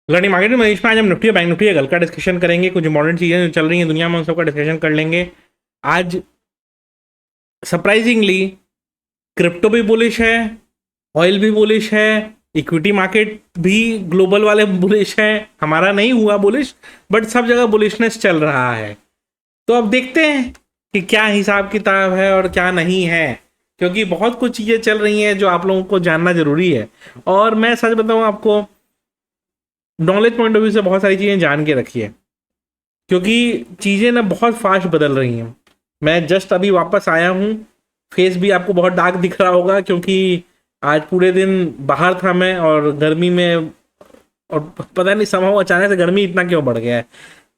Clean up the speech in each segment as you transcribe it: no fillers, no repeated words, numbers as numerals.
Learning market में आज हम निफ्टी और बैंक निफ्टी कल का डिस्कशन करेंगे। कुछ इंपॉर्टेंट चीज़ें जो चल रही हैं दुनिया में उन सबका डिस्कशन कर लेंगे। आज सरप्राइजिंगली क्रिप्टो भी बुलिश है, ऑयल भी बुलिश है, इक्विटी मार्केट भी ग्लोबल वाले बुलिश है। हमारा नहीं हुआ बुलिश, बट सब जगह बुलिशनेस चल रहा है। तो अब देखते हैं कि क्या हिसाब किताब है और क्या नहीं है, क्योंकि बहुत कुछ चीज़ें चल रही हैं जो आप लोगों को जानना जरूरी है। और मैं सच बताऊं आपको, नॉलेज पॉइंट ऑफ व्यू से बहुत सारी चीज़ें जान के रखिए, क्योंकि चीज़ें ना बहुत फास्ट बदल रही हैं। मैं जस्ट अभी वापस आया हूँ, फेस भी आपको बहुत डार्क दिख रहा होगा क्योंकि आज पूरे दिन बाहर था मैं और गर्मी में, और पता नहीं समझो अचानक से गर्मी इतना क्यों बढ़ गया है।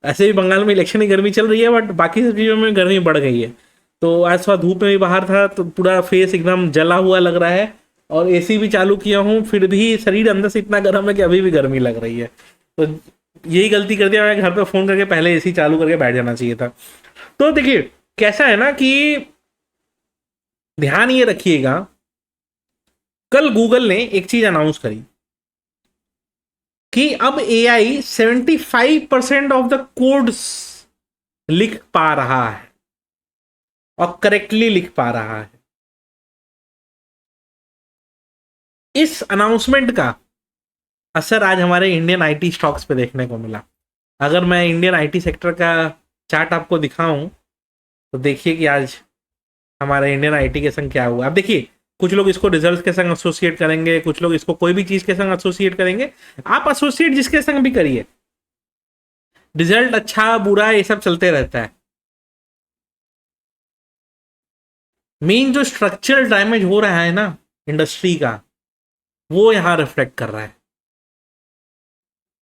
ऐसे भी बंगाल में इलेक्शन की गर्मी चल रही है, बट बाकी सब चीज़ों में गर्मी बढ़ गई है। तो आज थोड़ा धूप में भी बाहर था तो पूरा फेस एकदम जला हुआ लग रहा है, और एसी भी चालू किया हूँ फिर भी शरीर अंदर से इतना गर्म है कि अभी भी गर्मी लग रही है। तो यही गलती कर दिया, मैं घर पे फ़ोन करके पहले एसी चालू करके बैठ जाना चाहिए था। तो देखिए कैसा है ना कि ध्यान ये रखिएगा, कल गूगल ने एक चीज अनाउंस करी कि अब एआई 75% ऑफ द कोड्स लिख पा रहा है और करेक्टली लिख पा रहा है। इस अनाउंसमेंट का असर आज हमारे इंडियन आईटी स्टॉक्स पे देखने को मिला। अगर मैं इंडियन आईटी सेक्टर का चार्ट आपको दिखाऊं तो देखिए कि आज हमारे इंडियन आईटी के संग क्या हुआ। अब देखिए, कुछ लोग इसको रिजल्ट के संग एसोसिएट करेंगे, कुछ लोग इसको कोई भी चीज के संग एसोसिएट करेंगे। आप एसोसिएट जिसके संग भी करिए, रिजल्ट अच्छा बुरा ये सब चलते रहता है। मेन जो स्ट्रक्चरल डैमेज हो रहा है ना इंडस्ट्री का, वो यहां रिफ्लेक्ट कर रहा है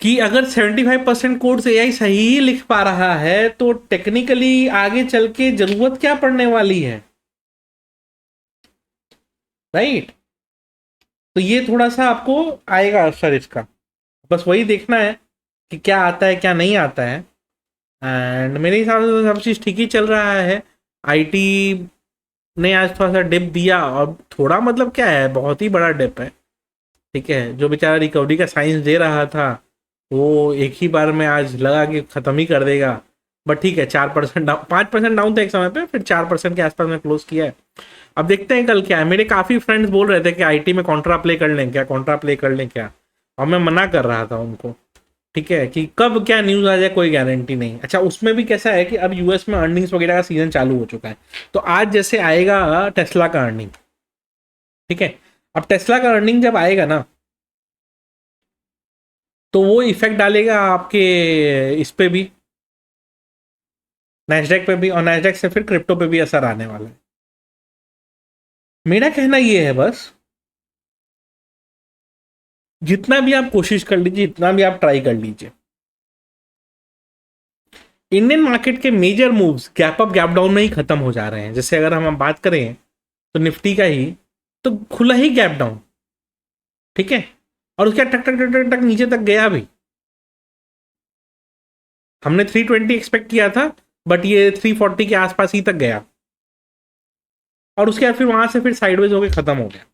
कि अगर 75% कोड्स एआई सही ही लिख पा रहा है तो टेक्निकली आगे चल के जरूरत क्या पड़ने वाली है, राइट। तो ये थोड़ा सा आपको आएगा असर इसका, बस वही देखना है कि क्या आता है क्या नहीं आता है। एंड मेरे हिसाब से तो सब चीज़ ठीक ही चल रहा है। आईटी ने आज थोड़ा सा डिप दिया, और थोड़ा मतलब क्या है, बहुत ही बड़ा डिप है। ठीक है, जो बेचारा रिकवरी का साइंस दे रहा था वो एक ही बार में आज लगा कि ख़त्म ही कर देगा। बट ठीक है, 4% डाउन, 5% डाउन था एक समय पे, फिर 4% के आसपास में क्लोज किया है। अब देखते हैं कल क्या है। मेरे काफ़ी फ्रेंड्स बोल रहे थे कि आईटी में कॉन्ट्रा प्ले कर लें क्या, कॉन्ट्रा प्ले कर लें क्या, और मैं मना कर रहा था उनको। ठीक है, कि कब क्या न्यूज़ आ जाए कोई गारंटी नहीं। अच्छा, उसमें भी कैसा है कि अब यूएस में अर्निंग्स वगैरह का सीजन चालू हो चुका है। तो आज जैसे आएगा टेस्ला का अर्निंग, ठीक है। अब टेस्ला का अर्निंग जब आएगा ना, तो वो इफेक्ट डालेगा आपके इस पे भी, नैस्डैक पे भी, और नैस्डैक से फिर क्रिप्टो पे भी असर आने वाला है। मेरा कहना ये है बस, जितना भी आप कोशिश कर लीजिए, जितना भी आप ट्राई कर लीजिए, इंडियन मार्केट के major moves gap up gap down में ही खत्म हो जा रहे हैं। जैसे अगर हम बात करें तो निफ्टी का ही, तो खुला ही गैप डाउन, ठीक है, और उसके टक टक टक टक टक नीचे तक गया भी। हमने 320 एक्सपेक्ट किया था, बट ये 340 के आसपास ही तक गया, और उसके बाद फिर वहां से फिर साइडवेज होकर खत्म हो गया।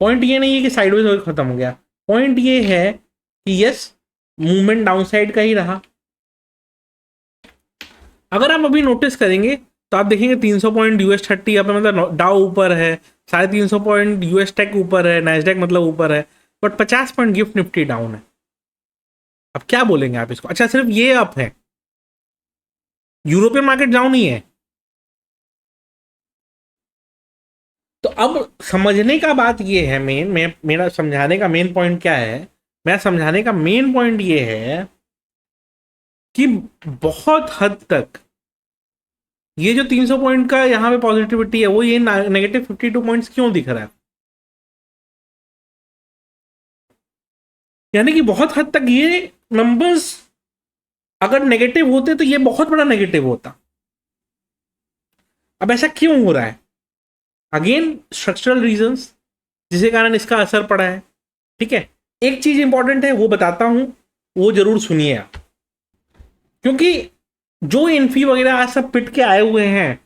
पॉइंट ये नहीं है कि साइडवेज होकर खत्म हो गया, पॉइंट ये है कि यस, मूवमेंट डाउनसाइड का ही रहा। अगर आप अभी नोटिस करेंगे तो आप देखेंगे 300 पॉइंट US30 यहाँ पे, मतलब डाउ ऊपर है, 350 पॉइंट यूएस टेक ऊपर है, नैस्डैक मतलब ऊपर है, but 50 point gift Nifty down है। अब क्या बोलेंगे आप इसको। अच्छा, सिर्फ ये अप है, यूरोपियन मार्केट डाउन ही है। तो अब समझने का बात ये है, मेरा समझाने का मेन पॉइंट क्या है, मेरा समझाने का मेन पॉइंट ये है कि बहुत हद तक ये जो 300 पॉइंट का यहाँ पे पॉजिटिविटी है, वो ये नेगेटिव 52 पॉइंट्स क्यों दिख रहा है। यानी कि बहुत हद तक ये नंबर्स अगर नेगेटिव होते तो ये बहुत बड़ा नेगेटिव होता। अब ऐसा क्यों हो रहा है, अगेन स्ट्रक्चरल रीजंस जिसके कारण इसका असर पड़ा है। ठीक है, एक चीज इंपॉर्टेंट है वो बताता हूं, वो जरूर सुनिए आप, क्योंकि जो इन्फी वगैरह आज सब पिट के आए हुए हैं,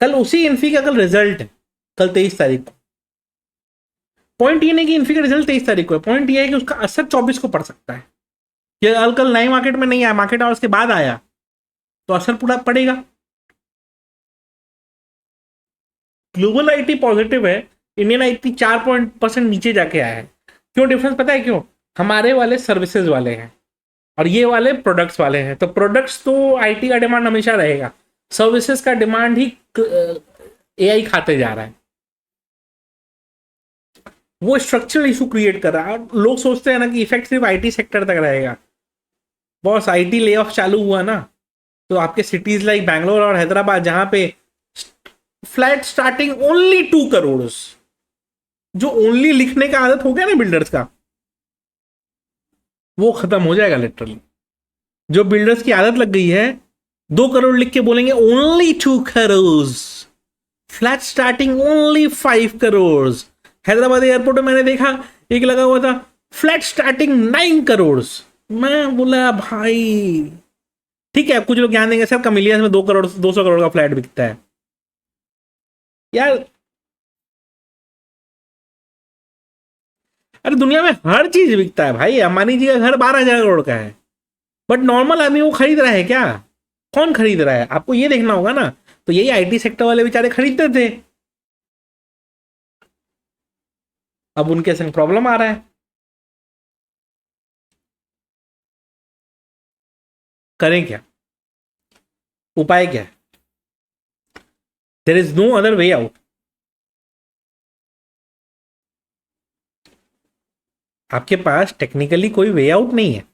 कल उसी इन्फी का कल रिजल्ट है, कल 23 तारीख को। पॉइंट ये नहीं कि इन्फी का रिजल्ट 23 तारीख को है, पॉइंट ये है कि उसका असर 24 को पड़ सकता है। ये कल नए मार्केट में नहीं आया, मार्केट आवर्स के बाद आया, तो असर पूरा पड़ेगा। ग्लोबल आईटी पॉजिटिव है, इंडियन आईटी 4% नीचे जाके आया है। क्यों डिफरेंस पता है क्यों? हमारे वाले सर्विसेज वाले हैं और ये वाले प्रोडक्ट्स वाले हैं। तो प्रोडक्ट्स तो आईटी का डिमांड हमेशा रहेगा, सर्विसेज का डिमांड ही एआई खाते जा रहा है। वो स्ट्रक्चरल इशू क्रिएट कर रहा है। लोग सोचते हैं ना कि इफेक्ट सिर्फ आईटी सेक्टर तक रहेगा। बॉस आईटी ले ऑफ चालू हुआ ना, तो आपके सिटीज लाइक बैंगलोर और हैदराबाद जहां पे फ्लैट स्टार्टिंग ओनली 2 करोड़, जो ओनली लिखने का आदत हो गया ना बिल्डर्स का, वो खत्म हो जाएगा लिटरली। जो बिल्डर्स की आदत लग गई है 2 करोड़ लिख के बोलेंगे only 2 crore, flat starting only 5 crore. Hyderabad airport में मैंने देखा एक लगा हुआ था फ्लैट स्टार्टिंग 9 करोड़। मैं बोला भाई ठीक है, कुछ लोग ज्ञान देंगे सर कमिलियंस में 2 करोड़ 200 करोड़ का फ्लैट बिकता है यार। अरे दुनिया में हर चीज बिकता है भाई। अंबानी जी का घर 12,000 करोड़ का है, बट नॉर्मल आदमी वो खरीद रहा है क्या? कौन खरीद रहा है? आपको ये देखना होगा ना। तो यही आईटी सेक्टर वाले बेचारे खरीदते थे, अब उनके संग प्रॉब्लम आ रहा है। करें क्या? उपाय क्या है? There is no other way out. आपके पास टेक्निकली कोई वे आउट नहीं है।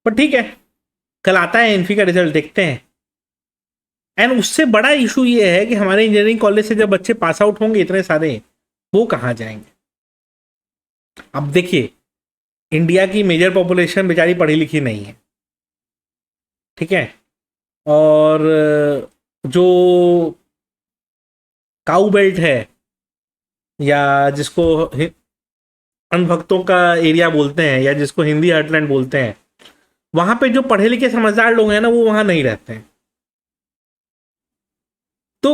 पर ठीक है, कल आता है इन्फी का रिजल्ट, देखते हैं। एंड उससे बड़ा इशू ये है कि हमारे इंजीनियरिंग कॉलेज से जब बच्चे पास आउट होंगे इतने सारे, वो कहाँ जाएंगे? अब देखिए, इंडिया की मेजर पॉपुलेशन बेचारी पढ़ी लिखी नहीं है, ठीक है, और जो काऊ बेल्ट है या जिसको अनभक्तों का एरिया बोलते हैं या जिसको हिंदी हार्टलैंड बोलते हैं, वहां पे जो पढ़े लिखे समझदार लोग हैं ना वो वहां नहीं रहते हैं। तो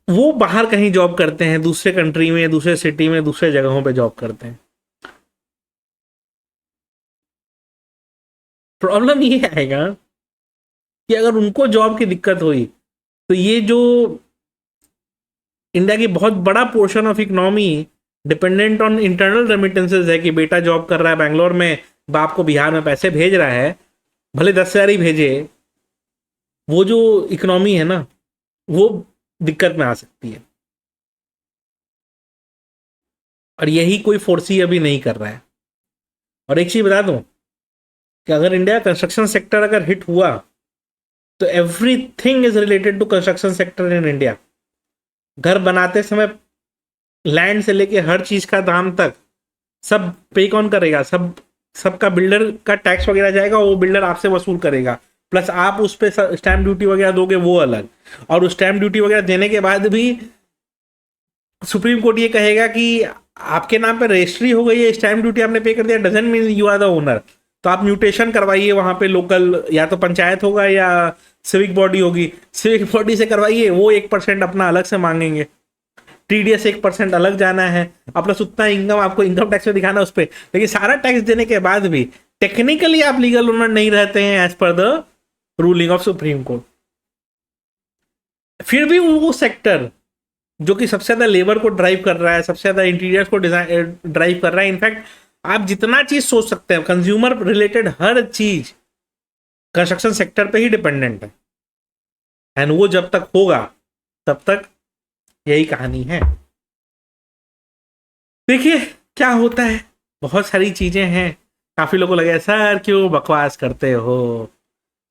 वो बाहर कहीं जॉब करते हैं, दूसरे कंट्री में, दूसरे सिटी में, दूसरे जगहों पे जॉब करते हैं। प्रॉब्लम ये आएगा कि अगर उनको जॉब की दिक्कत हुई तो ये जो इंडिया की बहुत बड़ा portion of economy dependent on internal remittances है कि बेटा जॉब कर रहा है बैंगलोर में, बाप को बिहार में पैसे भेज रहा है, भले 10,000 ही भेजे, वो जो इकोनॉमी है ना वो दिक्कत में आ सकती है। और यही कोई फोर्सी अभी नहीं कर रहा है। और एक चीज बता दूं कि अगर इंडिया कंस्ट्रक्शन सेक्टर अगर हिट हुआ तो everything is related to construction sector in India. घर बनाते समय लैंड से लेके हर चीज का दाम तक सब पे कौन करेगा? सबका बिल्डर का टैक्स वगैरह जाएगा, वो बिल्डर आपसे वसूल करेगा, प्लस आप उस पर स्टैम्प ड्यूटी वगैरह दोगे, वो अलग। और उस स्टैम्प ड्यूटी वगैरह देने के बाद भी सुप्रीम कोर्ट ये कहेगा कि आपके नाम पे रजिस्ट्री हो गई है, स्टैम्प ड्यूटी आपने पे कर दिया, doesn't mean you are the owner. तो आप म्यूटेशन करवाइए वहां पे, लोकल या तो पंचायत होगा या सिविक बॉडी होगी, सिविक बॉडी से करवाइए, वो 1% अपना अलग से मांगेंगे, टीडीएस 1% अलग जाना है, अपना उतना इनकम आपको इनकम टैक्स में दिखाना उस पर। लेकिन सारा टैक्स देने के बाद भी टेक्निकली आप लीगल ओनर नहीं रहते हैं as per the ruling of Supreme Court. फिर भी वो सेक्टर जो कि सबसे ज्यादा लेबर को ड्राइव कर रहा है, सबसे ज्यादा इंटीरियर्स को ड्राइव कर रहा है, इनफैक्ट आप जितना चीज सोच सकते हैं कंज्यूमर रिलेटेड हर चीज कंस्ट्रक्शन सेक्टर पे ही डिपेंडेंट है। एंड वो जब तक होगा तब तक यही कहानी है। देखिए क्या होता है, बहुत सारी चीजें हैं। काफी लोगों को लगे सर क्यों बकवास करते हो,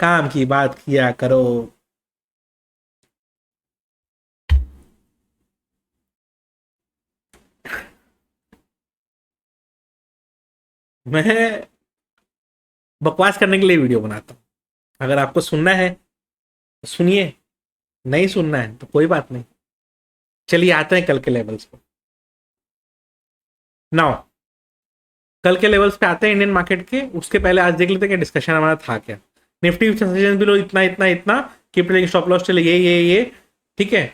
काम की बात किया करो। मैं बकवास करने के लिए वीडियो बनाता हूँ। अगर आपको सुनना है तो सुनिए, नहीं सुनना है तो कोई बात नहीं। चलिए आते हैं कल के लेवल्स पर। नाउ कल के लेवल्स पे आते हैं इंडियन मार्केट के। उसके पहले आज देख लेते हैं कि डिस्कशन हमारा था क्या। निफ्टी सजेशन बिलो इतना इतना इतना, keep trailing stop loss till ये, ठीक है।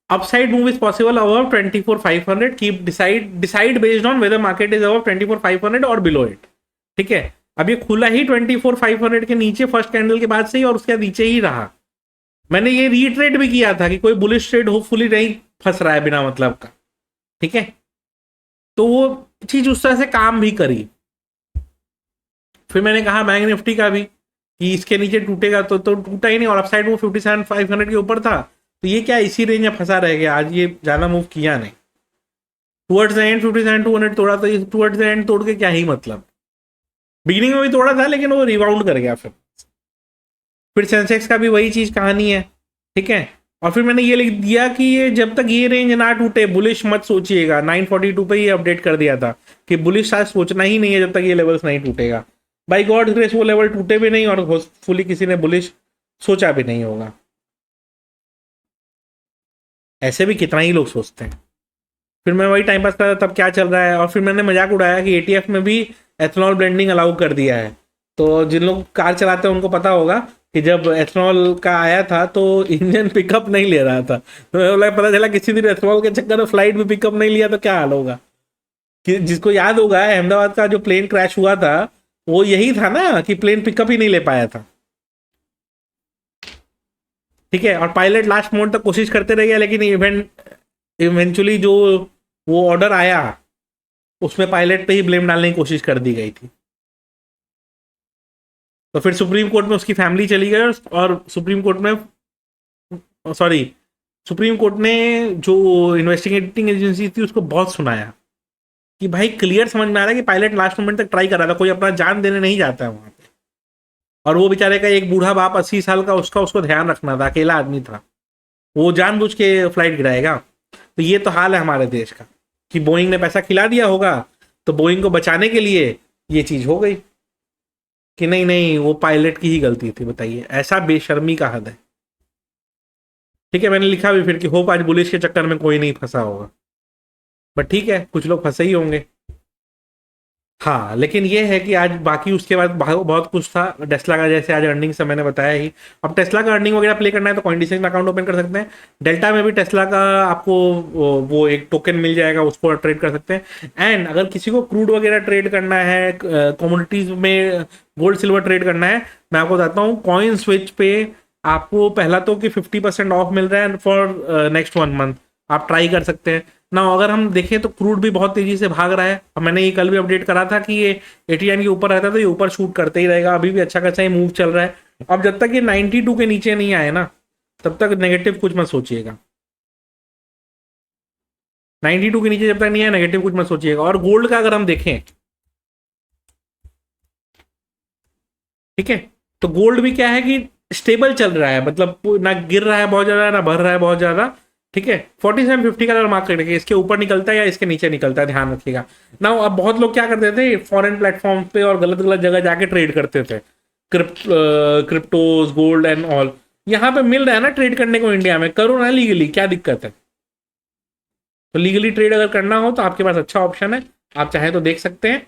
Upside move is possible above 24,500, keep decide based on whether market is above 24,500 और बिलो इट, ठीक है। अब ये खुला ही 24,500 के नीचे फर्स्ट कैंडल के बाद से ही, और उसके नीचे ही रहा। मैंने ये रीट्रेड भी किया था कि कोई बुलिश ट्रेड होपफुली नहीं फंस रहा है बिना मतलब का, ठीक है। तो वो चीज उस तरह से काम भी करी। फिर मैंने कहा बैंक निफ्टी का भी कि इसके नीचे टूटेगा, तो टूटा ही नहीं, और अपसाइड वो 57,500 के ऊपर था, तो ये क्या इसी रेंज में फंसा रह गया। आज ये ज्यादा मूव किया नहीं, टुवर्ड्स द एंड 57,200 तोड़ा, तो टुवर्ड्स द एंड तोड़ के क्या ही मतलब। बिगिनिंग में भी तोड़ा था लेकिन वो रिबाउंड कर गया। फिर सेंसेक्स का भी वही चीज कहानी है, ठीक है। और फिर मैंने ये लिख दिया कि ये जब तक ये रेंज ना टूटे बुलिश मत सोचिएगा। 942 पे ये अपडेट कर दिया था कि बुलिश शायद सोचना ही नहीं है जब तक ये लेवल्स नहीं टूटेगा। बाई गॉड ग्रेस वो लेवल टूटे भी नहीं, और होपफुली किसी ने बुलिश सोचा भी नहीं होगा। ऐसे भी कितना ही लोग सोचते हैं। फिर मैं वही टाइम पास कर रहा था, तब क्या चल रहा है। और फिर मैंने मजाक उड़ाया कि एटीएफ में भी एथनॉल ब्लेंडिंग अलाउ कर दिया है। तो जिन लोग कार चलाते हैं उनको पता होगा कि जब एथनॉल का आया था तो इंजन पिकअप नहीं ले रहा था, तो पता चला किसी दिन एथनॉल के चक्कर में फ्लाइट भी पिकअप नहीं लिया तो क्या हाल होगा। कि जिसको याद होगा अहमदाबाद का जो प्लेन क्रैश हुआ था वो यही था ना कि प्लेन पिकअप ही नहीं ले पाया था, ठीक है। और पायलट लास्ट मोमेंट तक कोशिश करते रह गया, लेकिन इवेंचुअली जो वो ऑर्डर आया उसमें पायलट पे ही ब्लेम डालने की कोशिश कर दी गई थी। तो फिर सुप्रीम कोर्ट में उसकी फैमिली चली गई, और सुप्रीम कोर्ट में सुप्रीम कोर्ट ने जो इन्वेस्टिगेटिंग एजेंसी थी उसको बहुत सुनाया कि भाई क्लियर समझ में आ रहा है कि पायलट लास्ट मोमेंट तक ट्राई कर रहा था, कोई अपना जान देने नहीं जाता है वहां पे। और वो बेचारे का एक बूढ़ा बाप 80 साल का, उसको ध्यान रखना था, अकेला आदमी था, वो जानबूझ के फ्लाइट गिराएगा। तो ये तो हाल है हमारे देश का कि बोइंग ने पैसा खिला दिया होगा, तो बोइंग को बचाने के लिए ये चीज हो गई कि नहीं नहीं वो पायलट की ही गलती थी। बताइए, ऐसा बेशर्मी का हद है, ठीक है। मैंने लिखा भी फिर कि होप आज बुलिश के चक्कर में कोई नहीं फंसा होगा, बट ठीक है कुछ लोग फंसे ही होंगे। हाँ, लेकिन ये है कि आज बाकी उसके बाद बहुत कुछ था टेस्ला का, जैसे आज अर्निंग से मैंने बताया ही। अब टेस्ला का अर्निंग वगैरह प्ले करना है तो कॉइनडिसेक्स में अकाउंट ओपन कर सकते हैं। डेल्टा में भी टेस्ला का आपको वो एक टोकन मिल जाएगा, उसको ट्रेड कर सकते हैं। एंड अगर किसी को क्रूड वगैरह ट्रेड करना है, कमोडिटीज में गोल्ड सिल्वर ट्रेड करना है, मैं आपको बताता हूँ कॉइन स्विच पे आपको पहला तो कि 50% ऑफ मिल रहा है फॉर नेक्स्ट 1 मंथ, आप ट्राई कर सकते हैं ना। अगर हम देखें तो क्रूड भी बहुत तेजी से भाग रहा है, और मैंने ये कल भी अपडेट करा था कि ये 89 के ऊपर रहता है तो ये ऊपर शूट करते ही रहेगा। अभी भी अच्छा खासा ही मूव चल रहा है। अब जब तक ये 92 के नीचे नहीं आए ना तब तक नेगेटिव कुछ मत सोचिएगा। 92 के नीचे जब तक नहीं आए नेगेटिव कुछ मत सोचिएगा। और गोल्ड का अगर हम देखें, ठीक है, तो गोल्ड भी क्या है कि स्टेबल चल रहा है, मतलब ना गिर रहा है बहुत ज्यादा ना बढ़ रहा है बहुत ज्यादा, ठीक है। 4750 का मार्क करके इसके ऊपर निकलता है या इसके नीचे निकलता है, ध्यान रखिएगा ना। अब बहुत लोग क्या करते थे फॉरेन प्लेटफॉर्म पे और गलत गलत जगह जाके ट्रेड करते थे, क्रिप्टोज गोल्ड एंड ऑल। यहाँ पे मिल रहा है ना ट्रेड करने को इंडिया में, करो ना लीगली, क्या दिक्कत है। तो लीगली ट्रेड अगर करना हो तो आपके पास अच्छा ऑप्शन है, आप चाहे तो देख सकते हैं,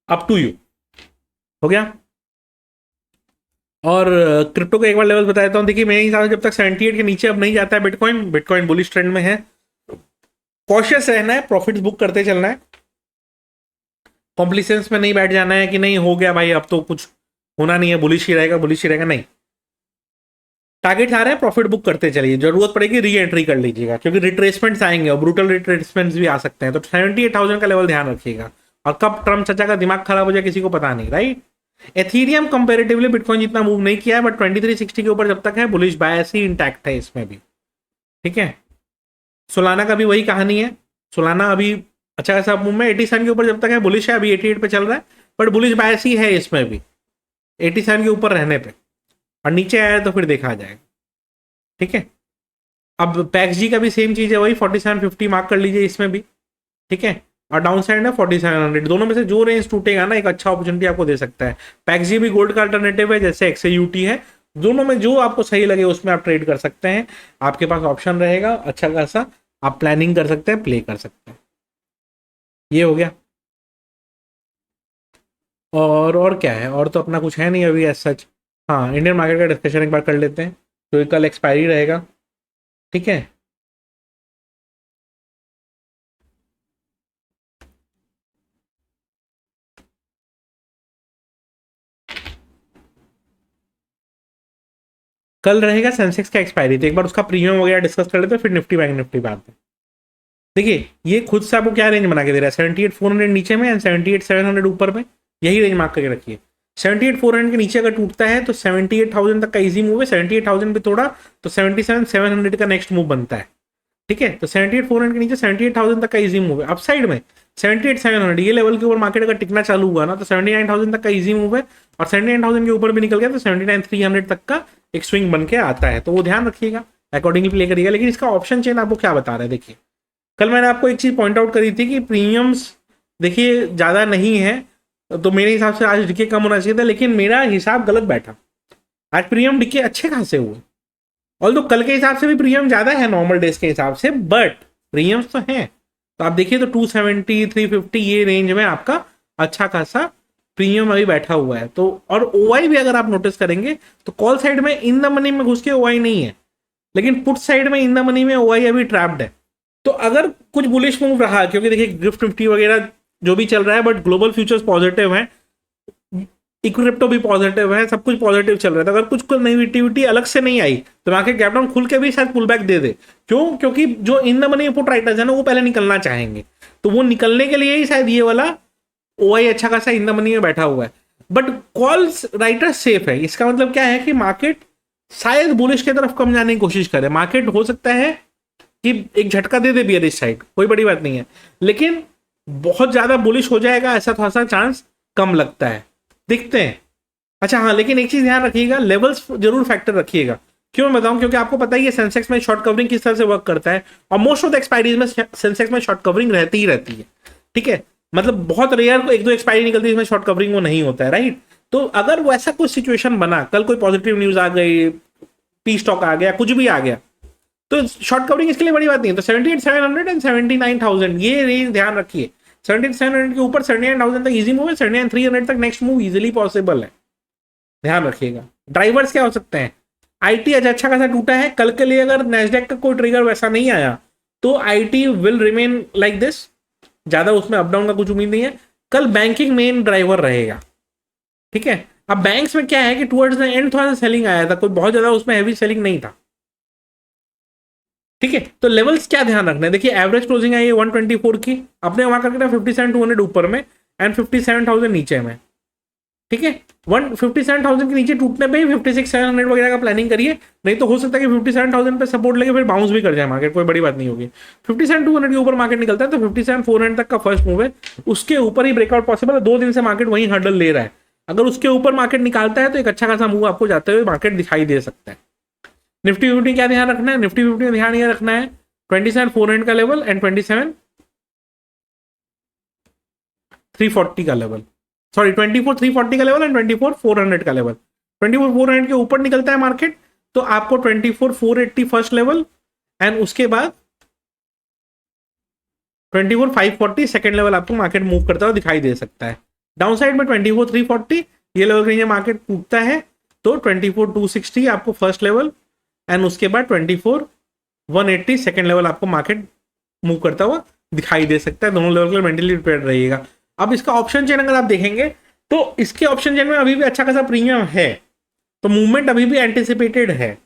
अप टू यू। हो गया। और क्रिप्टो का एक बार लेवल बताता हूँ। देखिए मेरे हिसाब से जब तक 78 के नीचे अब नहीं जाता है बिटकॉइन बुलिश ट्रेंड में है। कॉशियस रहना है, प्रॉफिट्स बुक करते चलना है, कॉम्प्लिसेंस में नहीं बैठ जाना है कि नहीं हो गया भाई अब तो कुछ होना नहीं है, बुलिश ही रहेगा, नहीं। टारगेट आ रहे हैं, प्रॉफिट बुक करते चलिए, जरूरत पड़ेगी री एंट्री कर लीजिएगा, क्योंकि रिट्रेसमेंट्स आएंगे और ब्रूटल रिट्रेसमेंट्स भी आ सकते हैं। तो 78,000 का लेवल ध्यान रखिएगा। और कब ट्रम्प चाचा का दिमाग खराब हो जाए किसी को पता नहीं, राइट। एथीरियम कंपैरेटिवली बिटकॉइन जितना मूव नहीं किया है, बट 2360 के ऊपर जब तक है बुलिश बायस ही इंटैक्ट है इसमें भी, ठीक है। सोलाना का भी वही कहानी है, सोलाना अभी अच्छा खासा मूव में 87 के ऊपर जब तक है बुलिश है, अभी 88 पे चल रहा है, बट बुलिश बायस ही है इसमें भी 87 के ऊपर रहने पे, और नीचे आया तो फिर देखा जाएगा, ठीक है। अब पैक्स जी का भी सेम चीज है, वही 4750 मार्क कर लीजिए इसमें भी, ठीक है। और डाउन साइड है 4700, दोनों में से जो रेंज टूटेगा ना एक अच्छा अपॉर्चुनिटी आपको दे सकता है। पैक्स जी भी गोल्ड का अल्टरनेटिव है जैसे XAUT है, दोनों में जो आपको सही लगे उसमें आप ट्रेड कर सकते हैं, आपके पास ऑप्शन रहेगा अच्छा खासा, आप प्लानिंग कर सकते हैं, प्ले कर सकते हैं। ये हो गया। और क्या है, और तो अपना कुछ है नहीं अभी एज सच। हाँ, इंडियन मार्केट का डिस्कशन एक बार कर लेते हैं, क्योंकि कल एक्सपायरी रहेगा। ठीक है, कल रहेगा सेंसेक्स का एक्सपायरी, तो एक बार उसका प्रीमियम वगैरह डिस्कस कर लेते हैं, फिर निफ्टी बैंक निफ्टी बाद में। देखिए ये खुद से आपको क्या रेंज बना के दे रहा है, 78,400 नीचे में एंड 78,700 ऊपर में, यही रेंज मार्क करके रखिए। 78,400 के नीचे अगर टूटता है तो 78,000 तक का इजी मूव है, 78,000 पे थोड़ा तो 77,700 का नेक्स्ट मूव बनता है। ठीक है, तो 78,400 के नीचे 78,000 तक का इजी मूव है। अपसाइड में 78,700 ये लेवल के ऊपर मार्केट अगर टिकना चालू हुआ ना तो 79,000 तक का इजी मूव है, और 79,000 के ऊपर भी निकल गया तो 79,300 तक का एक स्विंग बन के आता है। तो वो ध्यान रखिएगा, अकॉर्डिंगली प्ले करिएगा। लेकिन इसका ऑप्शन चेन आपको क्या बता रहा है, देखिए कल मैंने आपको एक चीज पॉइंट आउट करी थी कि प्रीमियम्स देखिए ज़्यादा नहीं है, तो मेरे हिसाब से आज डिके कम होना चाहिए था, लेकिन मेरा हिसाब गलत बैठा। आज प्रीमियम डिके अच्छे खासे हुए, ऑल तो कल के हिसाब से भी प्रीमियम ज़्यादा है नॉर्मल डेज के हिसाब से, बट प्रीमियम्स तो हैं। तो आप देखिए तो 270 350 ये रेंज में आपका अच्छा खासा प्रीमियम अभी बैठा हुआ है। तो और ओआई भी अगर आप नोटिस करेंगे तो कॉल साइड में इन द मनी में घुस के ओआई नहीं है, लेकिन पुट साइड में इन द मनी में ओआई अभी ट्रैप्ड है। तो अगर कुछ बुलिश मूव रहा, क्योंकि देखिए गिफ्ट निफ्टी वगैरह जो भी चल रहा है, बट ग्लोबल फ्यूचर्स पॉजिटिव है, इक्रिप्टो भी पॉजिटिव है, सब कुछ पॉजिटिव चल रहा है। तो अगर कुछ नेगेटिविटी अलग से नहीं आई तो मार्केट गैप डाउन खुल के भी शायद पुल बैक दे दे। क्यों? क्योंकि जो in the money put writers है ना वो पहले निकलना चाहेंगे, तो वो निकलने के लिए ही शायद ये वाला ओआई अच्छा खासा इन द मनी में बैठा हुआ है। बट कॉल्स राइटर सेफ है, इसका मतलब क्या है कि मार्केट शायद बुलिश की तरफ कम जाने की कोशिश करे। मार्केट हो सकता है कि एक झटका दे दे बियरिश साइड, कोई बड़ी बात नहीं है, लेकिन बहुत ज्यादा बुलिश हो जाएगा ऐसा थोड़ा सा चांस कम लगता है। देखते हैं। अच्छा हाँ, लेकिन एक चीज ध्यान रखिएगा, लेवल्स जरूर फैक्टर रखिएगा। क्यों मैं बताऊं? क्योंकि आपको पता ही है सेंसेक्स में शॉर्ट कवरिंग किस तरह से वर्क करता है, और मोस्ट ऑफ द एक्सपायरीज में सेंसेक्स में शॉर्ट कवरिंग रहती ही रहती है। ठीक है, मतलब बहुत रेयर एक दो एक्सपायरी निकलती है इसमें शॉर्ट कवरिंग वो नहीं होता है, राइट। तो अगर वैसा कोई सिचुएशन बना, कल कोई पॉजिटिव न्यूज आ गई, पी स्टॉक आ गया, कुछ भी आ गया, तो शॉर्ट कवरिंग इसके लिए बड़ी बात नहीं है। तो 78,700 एंड 79,000 ये रेंज ध्यान रखिए। 78,700 के ऊपर 79,000 तक इजी मूव है, 79,300 तक नेक्स्ट मूव इजीली पॉसिबल है, ध्यान रखिएगा। ड्राइवर्स क्या हो सकते हैं? आईटी आज अच्छा खासा टूटा है, कल के लिए अगर नैस्डैक का कोई ट्रिगर वैसा नहीं आया तो IT will remain like this, ज्यादा उसमें अप डाउन का कुछ उम्मीद नहीं है। कल बैंकिंग मेन ड्राइवर रहेगा। ठीक है, अब बैंक्स में क्या है कि टुवर्ड्स द एंड थोड़ा सा सेलिंग आया था, कोई बहुत ज्यादा उसमें हैवी सेलिंग नहीं था। ठीक है, तो लेवल्स क्या ध्यान रखना है, देखिए एवरेज क्लोजिंग आई है 124 की, अपने वहां करके 57,200 ऊपर में एंड 57,000 नीचे में। ठीक है, 57,000 के नीचे टूटने पे ही 56,700 वगैरह का प्लानिंग करिए, नहीं तो हो सकता है कि 57,000 पे सपोर्ट लेके फिर बाउंस भी कर जाए मार्केट, कोई बड़ी बात नहीं होगी। 57,200 के ऊपर मार्केट निकलता है तो 57,400 तक का फर्स्ट मूव है, उसके ऊपर ही ब्रेकआउट पॉसिबल है। 2 दिन से मार्केट वही हर्डल ले रहा है, अगर उसके ऊपर मार्केट निकालता है तो एक अच्छा खासा मूव आपको जाते हुए मार्केट दिखाई दे सकता है। निफ्टी फिफ्टी क्या ध्यान रखना है? निफ्टी फिफ्टी में ध्यान ये रखना है 27,400 का लेवल एंड 27,340 का लेवल, सॉरी 24,340 का लेवल एंड 24,400 का लेवल। 24,400 के ऊपर निकलता है मार्केट तो आपको 24,480 फर्स्ट लेवल एंड उसके बाद 24,540 सेकेंड लेवल आपको मार्केट मूव करता हुआ दिखाई दे सकता है। डाउन साइड में 24,340 ये लेवल कहीं मार्केट टूटता है तो 24,260 आपको फर्स्ट लेवल एंड उसके बाद 24,180 सेकेंड लेवल आपको मार्केट मूव करता हुआ दिखाई दे सकता है। दोनों लेवल के लिए मेंटली प्रिपेयर रहिएगा। अब इसका ऑप्शन चेन अगर आप देखेंगे तो इसके ऑप्शन चेन में अभी भी अच्छा खासा प्रीमियम है, तो मूवमेंट अभी भी एंटिसिपेटेड है,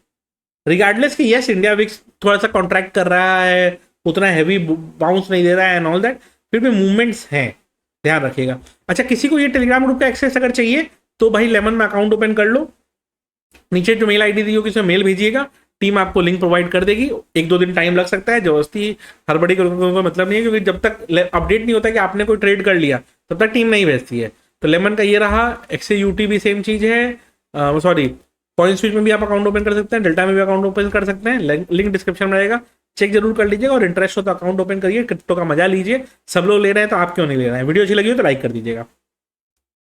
रिगार्डलेस कि यस इंडिया विक्स थोड़ा सा कॉन्ट्रैक्ट कर रहा है, उतना हैवी बाउंस नहीं दे रहा है एंड ऑल दैट, फिर भी मूवमेंट्स हैं, ध्यान रखिएगा। अच्छा, किसी को ये टेलीग्राम ग्रुप का एक्सेस अगर चाहिए तो भाई लेमन में अकाउंट ओपन कर लो, नीचे जो मेल आईडी दी होगी उसमें मेल भेजिएगा, टीम आपको लिंक प्रोवाइड कर देगी। 1-2 दिन टाइम लग सकता है, जबरदस्ती हड़बड़ी का मतलब नहीं है, क्योंकि जब तक अपडेट नहीं होता कि आपने कोई ट्रेड कर लिया तब तक टीम नहीं भेजती है। तो लेमन का ये रहा, एक्सयूटी भी सेम चीज है, सॉरी कॉइन स्विच में भी आप अकाउंट ओपन कर सकते हैं, डेल्टा में भी अकाउंट ओपन कर सकते हैं, लिंक डिस्क्रिप्शन में रहेगा, चेक जरूर कर लीजिएगा। और इंटरेस्ट हो तो अकाउंट ओपन करिए, क्रिप्टो का मजा लीजिए, सब लोग ले रहे हैं तो आप क्यों नहीं ले रहे हैं। वीडियो अच्छी लगी हो तो लाइक कर दीजिएगा।